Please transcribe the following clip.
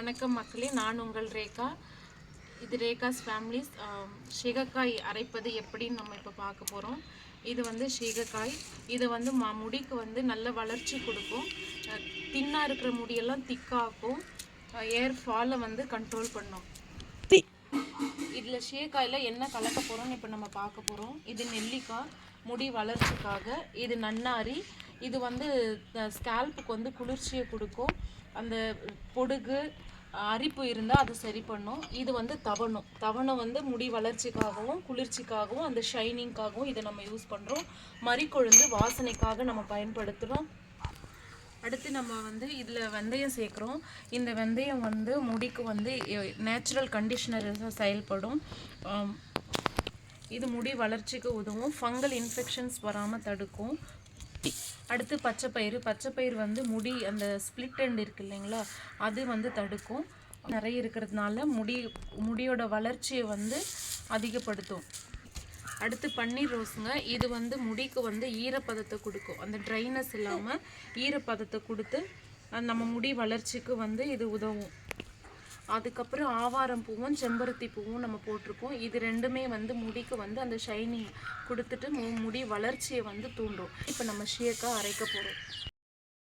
வணக்கம் மக்களே, நான் உங்கள் ரேகா. இது ரேகாஸ் ஃபேமிலிஸ். சீகக்காய் அரைப்பது எப்படின்னு நம்ம இப்போ பார்க்க போகிறோம். இது வந்து சீகக்காய். இதை வந்து முடிக்கு வந்து நல்ல வளர்ச்சி கொடுக்கும். தின்னாக இருக்கிற முடியெல்லாம் திக்காக்கும். ஏர் ஃபாலை வந்து கண்ட்ரோல் பண்ணும். இதில் சீகக்காயில் என்ன கலக்க போகிறோம்னு இப்போ நம்ம பார்க்க போகிறோம். இது நெல்லிக்காய், முடி வளர்ச்சிக்காக. இது நன்னாரி. இது வந்து ஸ்கேல்ப்புக்கு வந்து குளிர்ச்சியை கொடுக்கும். அந்த பொடுகு அரிப்பு இருந்தால் அது சரி பண்ணும். இது வந்து தவணம் வந்து முடி வளர்ச்சிக்காகவும் குளிர்ச்சிக்காகவும் அந்த ஷைனிங்காகவும் இதை நம்ம யூஸ் பண்ணுறோம். மறிக்கொழுந்து வாசனைக்காக நம்ம பயன்படுத்துகிறோம். அடுத்து நம்ம வந்து இதில் வெந்தயம் சேர்க்குறோம். இந்த வெந்தயம் வந்து முடிக்கு வந்து நேச்சுரல் கண்டிஷனராக செயல்படும். இது முடி வளர்ச்சிக்கு உதவும். ஃபங்கல் இன்ஃபெக்ஷன்ஸ் வராமல் தடுக்கும். அடுத்து பச்சைப்பயிறு வந்து முடி அந்த ஸ்ப்ளிட் எண்ட் இருக்குது இல்லைங்களா, அது வந்து தடுக்கும். நிறைய இருக்கிறதுனால முடியோட வளர்ச்சியை வந்து அதிகப்படுத்தும். அடுத்து பன்னீர் ரோஸுங்க. இது வந்து முடிக்கு வந்து ஈரப்பதத்தை கொடுக்கும். அந்த ட்ரைனஸ் இல்லாமல் ஈரப்பதத்தை கொடுத்து நம்ம முடி வளர்ச்சிக்கு வந்து இது உதவும். அதுக்கப்புறம் ஆவாரம் பூவும் செம்பருத்தி பூவும் நம்ம போட்டிருக்கோம். இது ரெண்டுமே வந்து முடிக்கு வந்து அந்த ஷைனிங் கொடுத்துட்டு முடி வளர்ச்சியை வந்து தூண்டும். இப்போ நம்ம சீகக்காய் அரைக்க போகிறோம்.